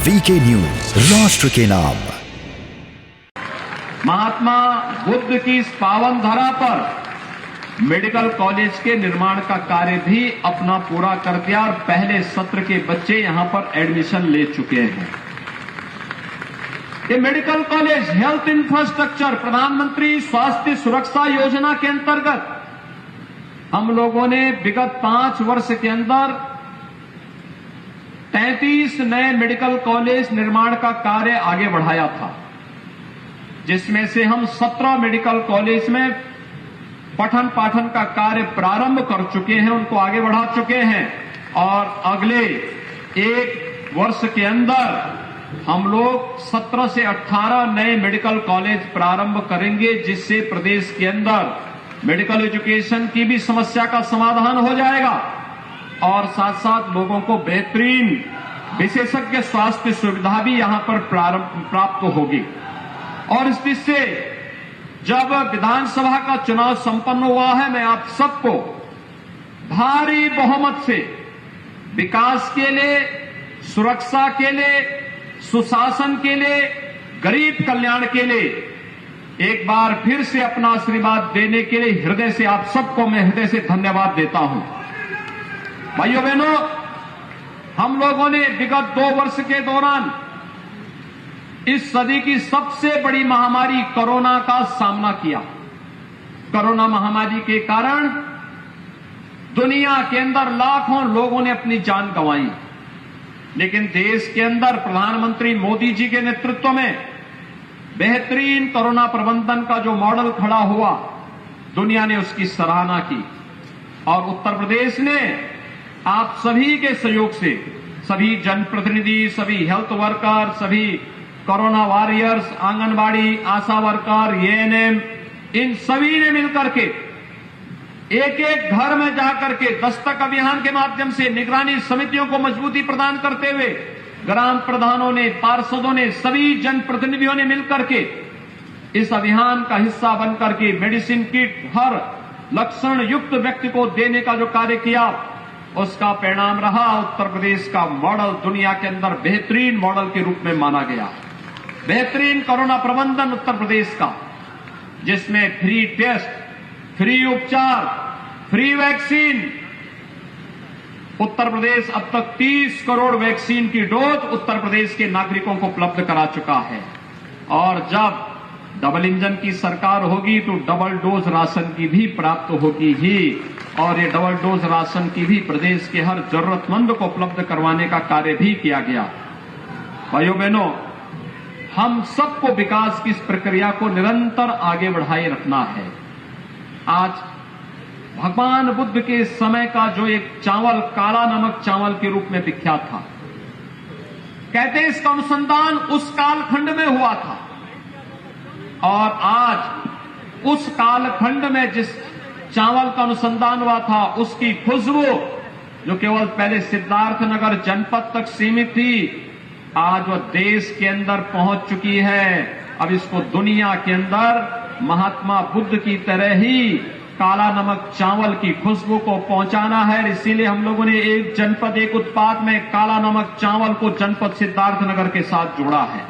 VK news, राष्ट्र के नाम। महात्मा बुद्ध की इस पावन धरा पर मेडिकल कॉलेज के निर्माण का कार्य भी अपना पूरा कर दिया और पहले सत्र के बच्चे यहां पर एडमिशन ले चुके हैं। ये मेडिकल कॉलेज हेल्थ इंफ्रास्ट्रक्चर प्रधानमंत्री स्वास्थ्य सुरक्षा योजना के अंतर्गत हम लोगों ने विगत 5 वर्ष के अंदर 33 नए मेडिकल कॉलेज निर्माण का कार्य आगे बढ़ाया था, जिसमें से हम 17 मेडिकल कॉलेज में पठन पाठन का कार्य प्रारंभ कर चुके हैं, उनको आगे बढ़ा चुके हैं और अगले 1 वर्ष के अंदर हम लोग 17 से 18 नए मेडिकल कॉलेज प्रारंभ करेंगे, जिससे प्रदेश के अंदर मेडिकल एजुकेशन की भी समस्या का समाधान हो जाएगा और साथ साथ लोगों को बेहतरीन विशेषज्ञ स्वास्थ्य सुविधा भी यहां पर प्राप्त होगी। और इस दृष्टि से जब विधानसभा का चुनाव संपन्न हुआ है, मैं आप सबको भारी बहुमत से विकास के लिए, सुरक्षा के लिए, सुशासन के लिए, गरीब कल्याण के लिए एक बार फिर से अपना आशीर्वाद देने के लिए हृदय से आप सबको मैं हृदय से धन्यवाद देता हूं। भाइयों बहनों, हम लोगों ने विगत 2 वर्ष के दौरान इस सदी की सबसे बड़ी महामारी कोरोना का सामना किया। कोरोना महामारी के कारण दुनिया के अंदर लाखों लोगों ने अपनी जान गंवाई, लेकिन देश के अंदर प्रधानमंत्री मोदी जी के नेतृत्व में बेहतरीन कोरोना प्रबंधन का जो मॉडल खड़ा हुआ, दुनिया ने उसकी सराहना की और उत्तर प्रदेश ने आप सभी के सहयोग से, सभी जनप्रतिनिधि, सभी हेल्थ वर्कर, सभी कोरोना वॉरियर्स, आंगनबाड़ी, आशा वर्कर, एएनएम, इन सभी ने मिलकर के एक एक घर में जाकर के दस्तक अभियान के माध्यम से निगरानी समितियों को मजबूती प्रदान करते हुए ग्राम प्रधानों ने, पार्षदों ने, सभी जनप्रतिनिधियों ने मिलकर के इस अभियान का हिस्सा बनकर के मेडिसिन किट हर लक्षण युक्त व्यक्ति को देने का जो कार्य किया, उसका परिणाम रहा उत्तर प्रदेश का मॉडल दुनिया के अंदर बेहतरीन मॉडल के रूप में माना गया। बेहतरीन कोरोना प्रबंधन उत्तर प्रदेश का, जिसमें फ्री टेस्ट, फ्री उपचार, फ्री वैक्सीन, उत्तर प्रदेश अब तक 30 करोड़ वैक्सीन की डोज उत्तर प्रदेश के नागरिकों को उपलब्ध करा चुका है। और जब डबल इंजन की सरकार होगी तो डबल डोज राशन की भी प्राप्त होगी ही, और ये डबल डोज राशन की भी प्रदेश के हर जरूरतमंद को उपलब्ध करवाने का कार्य भी किया गया। भाइयों बहनों, हम सबको विकास की इस प्रक्रिया को निरंतर आगे बढ़ाए रखना है। आज भगवान बुद्ध के समय का जो एक चावल काला नमक चावल के रूप में विख्यात था, कहते हैं इसका अनुसंधान उस कालखंड में हुआ था और आज उस कालखंड में जिस चावल का अनुसंधान हुआ था, उसकी खुशबू जो केवल पहले सिद्धार्थनगर जनपद तक सीमित थी, आज वह देश के अंदर पहुंच चुकी है। अब इसको दुनिया के अंदर महात्मा बुद्ध की तरह ही काला नमक चावल की खुशबू को पहुंचाना है। इसीलिए हम लोगों ने एक जनपद एक उत्पाद में काला नमक चावल को जनपद सिद्धार्थनगर के साथ जोड़ा है।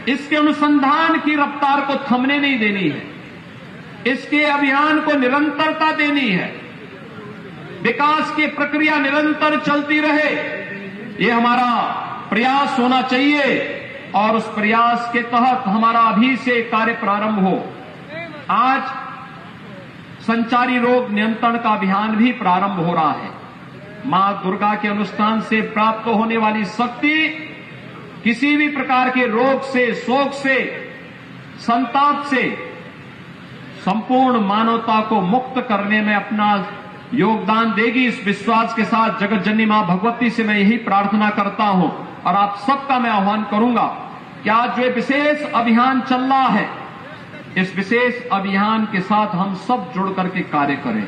इसके अनुसंधान की रफ्तार को थमने नहीं देनी है, इसके अभियान को निरंतरता देनी है, विकास की प्रक्रिया निरंतर चलती रहे, ये हमारा प्रयास होना चाहिए और उस प्रयास के तहत हमारा अभी से कार्य प्रारंभ हो। आज संचारी रोग नियंत्रण का अभियान भी प्रारंभ हो रहा है। मां दुर्गा के अनुष्ठान से प्राप्त होने वाली शक्ति किसी भी प्रकार के रोग से, शोक से, संताप से संपूर्ण मानवता को मुक्त करने में अपना योगदान देगी। इस विश्वास के साथ जगत जननी मां भगवती से मैं यही प्रार्थना करता हूं और आप सबका मैं आह्वान करूंगा कि आज जो विशेष अभियान चल रहा है, इस विशेष अभियान के साथ हम सब जुड़ करके कार्य करें।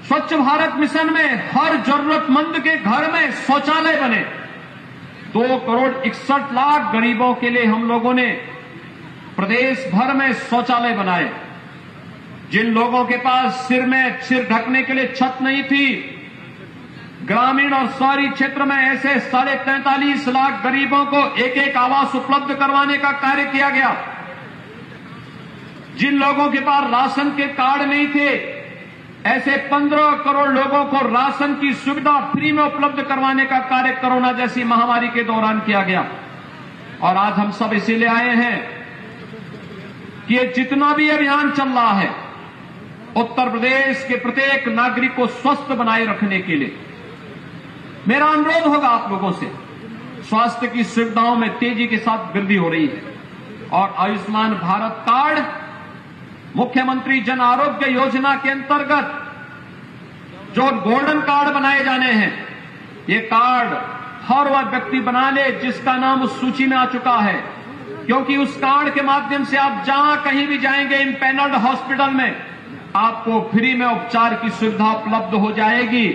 स्वच्छ भारत मिशन में हर जरूरतमंद के घर में शौचालय बने। 2 करोड़ 61 लाख गरीबों के लिए हम लोगों ने प्रदेश भर में शौचालय बनाए। जिन लोगों के पास सिर ढकने के लिए छत नहीं थी, ग्रामीण और शहरी क्षेत्र में ऐसे 43.5 लाख गरीबों को एक एक आवास उपलब्ध करवाने का कार्य किया गया। जिन लोगों के पास राशन के कार्ड नहीं थे, ऐसे 15 करोड़ लोगों को राशन की सुविधा फ्री में उपलब्ध करवाने का कार्य कोरोना जैसी महामारी के दौरान किया गया। और आज हम सब इसीलिए आए हैं कि ये जितना भी अभियान चल रहा है, उत्तर प्रदेश के प्रत्येक नागरिक को स्वस्थ बनाए रखने के लिए मेरा अनुरोध होगा आप लोगों से। स्वास्थ्य की सुविधाओं में तेजी के साथ वृद्धि हो रही है और आयुष्मान भारत कार्ड, मुख्यमंत्री जन आरोग्य योजना के अंतर्गत जो गोल्डन कार्ड बनाए जाने हैं, ये कार्ड हर वह व्यक्ति बना ले जिसका नाम उस सूची में आ चुका है, क्योंकि उस कार्ड के माध्यम से आप जहां कहीं भी जाएंगे इम्पैनल्ड हॉस्पिटल में आपको फ्री में उपचार की सुविधा उपलब्ध हो जाएगी।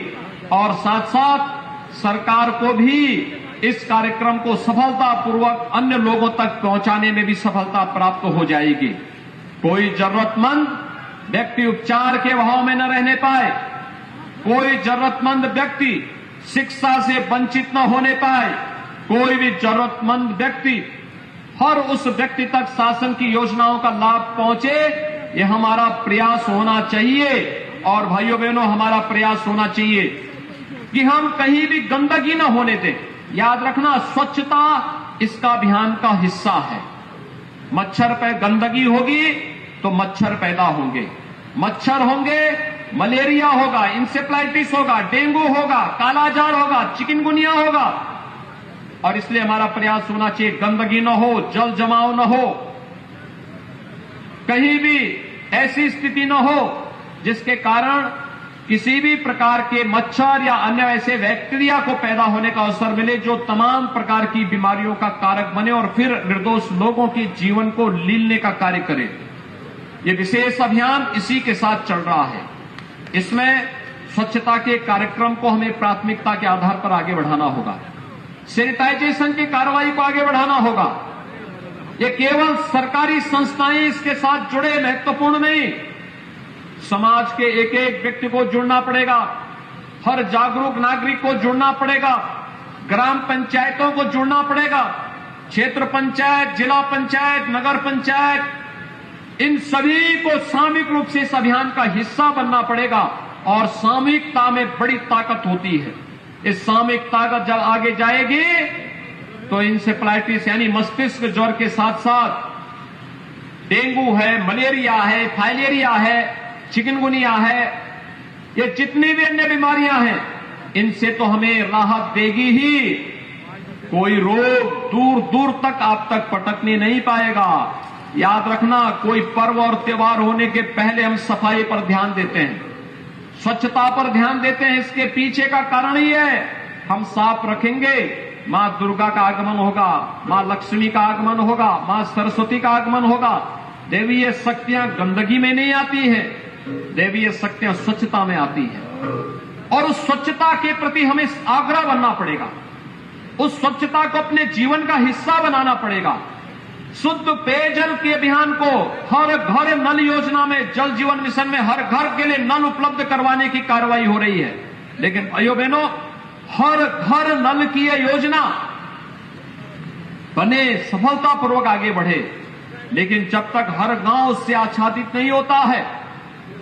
और साथ साथ सरकार को भी इस कार्यक्रम को सफलतापूर्वक अन्य लोगों तक पहुंचाने में भी सफलता प्राप्त हो जाएगी। कोई जरूरतमंद व्यक्ति उपचार के अभाव में न रहने पाए, कोई जरूरतमंद व्यक्ति शिक्षा से वंचित न होने पाए, कोई भी जरूरतमंद व्यक्ति हर उस व्यक्ति तक शासन की योजनाओं का लाभ पहुंचे, ये हमारा प्रयास होना चाहिए। और भाइयों बहनों, हमारा प्रयास होना चाहिए कि हम कहीं भी गंदगी न होने दें। याद रखना, स्वच्छता इसका अभियान का हिस्सा है। मच्छर पे गंदगी होगी तो मच्छर पैदा होंगे, मच्छर होंगे, मलेरिया होगा, इंसेफ्लाइटिस होगा, डेंगू होगा, कालाजार होगा, चिकनगुनिया होगा। और इसलिए हमारा प्रयास होना चाहिए गंदगी न हो, जल जमाव न हो, कहीं भी ऐसी स्थिति न हो जिसके कारण किसी भी प्रकार के मच्छर या अन्य ऐसे बैक्टीरिया को पैदा होने का अवसर मिले जो तमाम प्रकार की बीमारियों का कारक बने और फिर निर्दोष लोगों के जीवन को लीलने का कार्य करे। ये विशेष अभियान इसी के साथ चल रहा है। इसमें स्वच्छता के कार्यक्रम को हमें प्राथमिकता के आधार पर आगे बढ़ाना होगा, सैनिटाइजेशन की कार्रवाई को आगे बढ़ाना होगा। ये केवल सरकारी संस्थाएं इसके साथ जुड़े महत्वपूर्ण नहीं, समाज के एक एक व्यक्ति को जुड़ना पड़ेगा, हर जागरूक नागरिक को जुड़ना पड़ेगा, ग्राम पंचायतों को जुड़ना पड़ेगा, क्षेत्र पंचायत, जिला पंचायत, नगर पंचायत, इन सभी को सामूहिक रूप से इस अभियान का हिस्सा बनना पड़ेगा। और सामूहिकता में बड़ी ताकत होती है। इस सामूहिक ताकत जब आगे जाएगी तो इंसेफ्लाइटिस यानी मस्तिष्क ज्वर के साथ साथ डेंगू है, मलेरिया है, फाइलेरिया है, चिकनगुनिया है, ये जितनी भी अन्य बीमारियां हैं, इनसे तो हमें राहत देगी ही। कोई रोग दूर दूर तक आप तक पटकने नहीं पाएगा। याद रखना, कोई पर्व और त्योहार होने के पहले हम सफाई पर ध्यान देते हैं, स्वच्छता पर ध्यान देते हैं। इसके पीछे का कारण ही है, हम साफ रखेंगे, मां दुर्गा का आगमन होगा, मां लक्ष्मी का आगमन होगा, मां सरस्वती का आगमन होगा। देवीय शक्तियां गंदगी में नहीं आती है, देवीय शक्तियां स्वच्छता में आती है। और उस स्वच्छता के प्रति हमें आग्रह बनना पड़ेगा, उस स्वच्छता को अपने जीवन का हिस्सा बनाना पड़ेगा। शुद्ध पेयजल के अभियान को हर घर नल योजना में, जल जीवन मिशन में हर घर के लिए नल उपलब्ध करवाने की कार्रवाई हो रही है। लेकिन भाइयों बहनों, हर घर नल की यह योजना बने, सफलतापूर्वक आगे बढ़े, लेकिन जब तक हर गांव उससे आच्छादित नहीं होता है,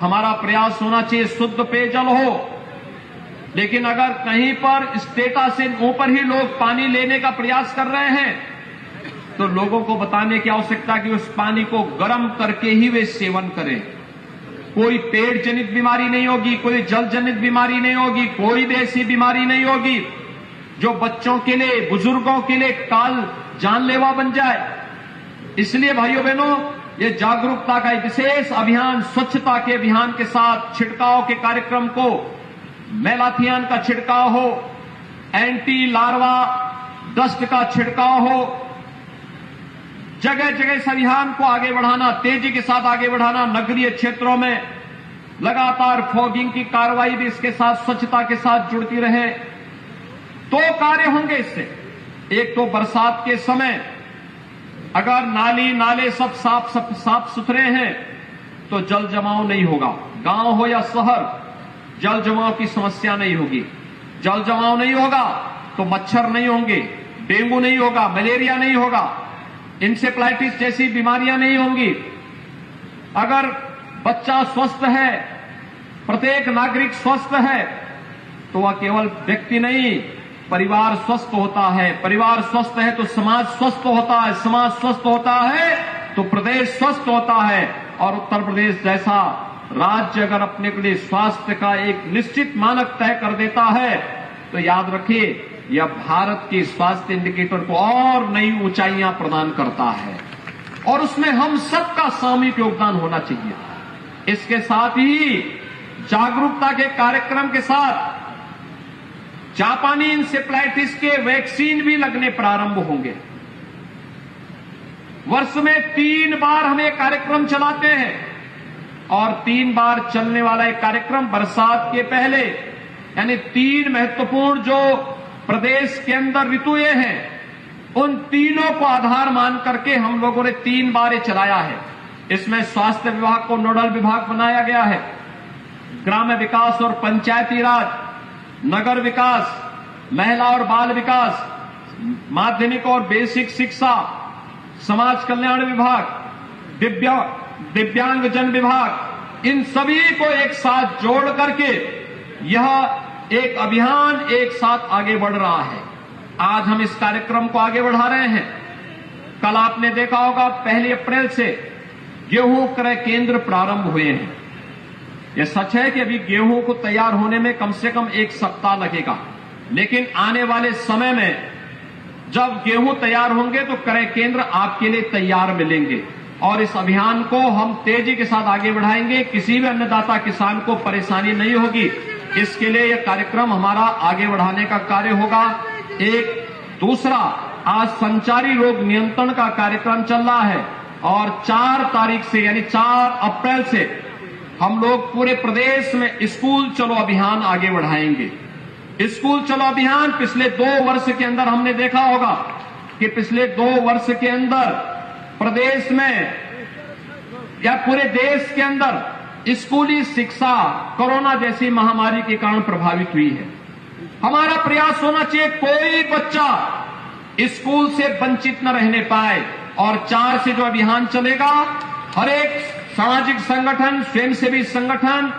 हमारा प्रयास होना चाहिए शुद्ध पेयजल हो। लेकिन अगर कहीं पर स्टेटस से ऊपर ही लोग पानी लेने का प्रयास कर रहे हैं तो लोगों को बताने की आवश्यकता कि उस पानी को गर्म करके ही वे सेवन करें। कोई पेट जनित बीमारी नहीं होगी, कोई जल जनित बीमारी नहीं होगी, कोई भी ऐसी बीमारी नहीं होगी जो बच्चों के लिए, बुजुर्गों के लिए काल जानलेवा बन जाए। इसलिए भाइयों बहनों, ये जागरूकता का एक विशेष अभियान, स्वच्छता के अभियान के साथ छिड़काव के कार्यक्रम को, मेलाथियन का छिड़काव हो, एंटी लार्वा डस्ट का छिड़काव हो, जगह जगह इस अभियान को आगे बढ़ाना, तेजी के साथ आगे बढ़ाना। नगरीय क्षेत्रों में लगातार फॉगिंग की कार्रवाई भी इसके साथ, स्वच्छता के साथ जुड़ती रहे। दो कार्य होंगे इससे। एक तो बरसात के समय अगर नाली नाले सब साफ सुथरे हैं तो जल जमाव नहीं होगा, गांव हो या शहर, जल जमाव की समस्या नहीं होगी। जल जमाव नहीं होगा तो मच्छर नहीं होंगे, डेंगू नहीं होगा, मलेरिया नहीं होगा, इंसेफ्लाइटिस जैसी बीमारियां नहीं होंगी। अगर बच्चा स्वस्थ है, प्रत्येक नागरिक स्वस्थ है, तो वह केवल व्यक्ति नहीं, परिवार स्वस्थ होता है। परिवार स्वस्थ है तो समाज स्वस्थ होता है, समाज स्वस्थ होता है तो प्रदेश स्वस्थ होता है। और उत्तर प्रदेश जैसा राज्य अगर अपने के लिए स्वास्थ्य का एक निश्चित मानक तय कर देता है तो याद रखिए, यह भारत की स्वास्थ्य इंडिकेटर को और नई ऊंचाइयां प्रदान करता है और उसमें हम सबका सामूहिक योगदान होना चाहिए। इसके साथ ही जागरूकता के कार्यक्रम के साथ जापानी इंसेफ्लाइटिस के वैक्सीन भी लगने प्रारंभ होंगे। वर्ष में 3 बार हम एक कार्यक्रम चलाते हैं और 3 बार चलने वाला एक कार्यक्रम बरसात के पहले, यानी 3 महत्वपूर्ण जो प्रदेश के अंदर ऋतुएं हैं, उन तीनों को आधार मान करके हम लोगों ने 3 बार ये चलाया है। इसमें स्वास्थ्य विभाग को नोडल विभाग बनाया गया है, ग्राम्य विकास और पंचायती राज, नगर विकास, महिला और बाल विकास, माध्यमिक और बेसिक शिक्षा, समाज कल्याण विभाग, दिव्यांगजन विभाग, इन सभी को एक साथ जोड़ करके यह एक अभियान एक साथ आगे बढ़ रहा है। आज हम इस कार्यक्रम को आगे बढ़ा रहे हैं। कल आपने देखा होगा 1 अप्रैल से गेहूं क्रय केंद्र प्रारंभ हुए हैं। यह सच है कि अभी गेहूं को तैयार होने में कम से कम 1 सप्ताह लगेगा, लेकिन आने वाले समय में जब गेहूं तैयार होंगे तो क्रय केंद्र आपके लिए तैयार मिलेंगे और इस अभियान को हम तेजी के साथ आगे बढ़ाएंगे। किसी भी अन्नदाता किसान को परेशानी नहीं होगी। इसके लिए यह कार्यक्रम हमारा आगे बढ़ाने का कार्य होगा। एक दूसरा, आज संचारी रोग नियंत्रण का कार्यक्रम चल रहा है और 4 तारीख से यानी 4 अप्रैल से हम लोग पूरे प्रदेश में स्कूल चलो अभियान आगे बढ़ाएंगे। स्कूल चलो अभियान पिछले 2 वर्ष के अंदर हमने देखा होगा कि पिछले 2 वर्ष के अंदर प्रदेश में या पूरे देश के अंदर स्कूली शिक्षा कोरोना जैसी महामारी के कारण प्रभावित हुई है। हमारा प्रयास होना चाहिए कोई बच्चा स्कूल से वंचित न रहने पाए और 4 से जो अभियान चलेगा, हर एक सामाजिक संगठन, स्वयंसेवी संगठन,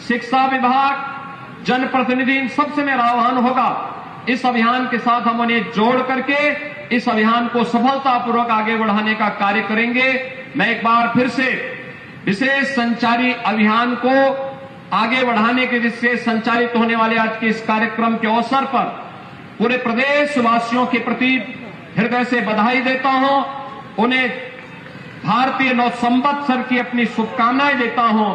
शिक्षा विभाग, जनप्रतिनिधि, इन सबसे मेरा आह्वान होगा, इस अभियान के साथ हम उन्हें जोड़ करके इस अभियान को सफलतापूर्वक आगे बढ़ाने का कार्य करेंगे। मैं एक बार फिर से विशेष संचारी अभियान को आगे बढ़ाने के जिससे संचालित होने वाले आज के इस कार्यक्रम के अवसर पर पूरे प्रदेश वासियों के प्रति हृदय से बधाई देता हूं। उन्हें भारतीय नव संवत्सर की अपनी शुभकामनाएं देता हूं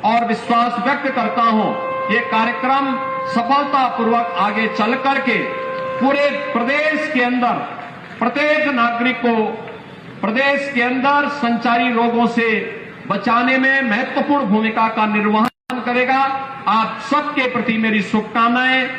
और विश्वास व्यक्त करता हूं ये कार्यक्रम सफलतापूर्वक आगे चल करके पूरे प्रदेश के अंदर प्रत्येक नागरिक को प्रदेश के अंदर संचारी रोगों से बचाने में महत्वपूर्ण भूमिका का निर्वहन करेगा। आप सबके प्रति मेरी शुभकामनाएं।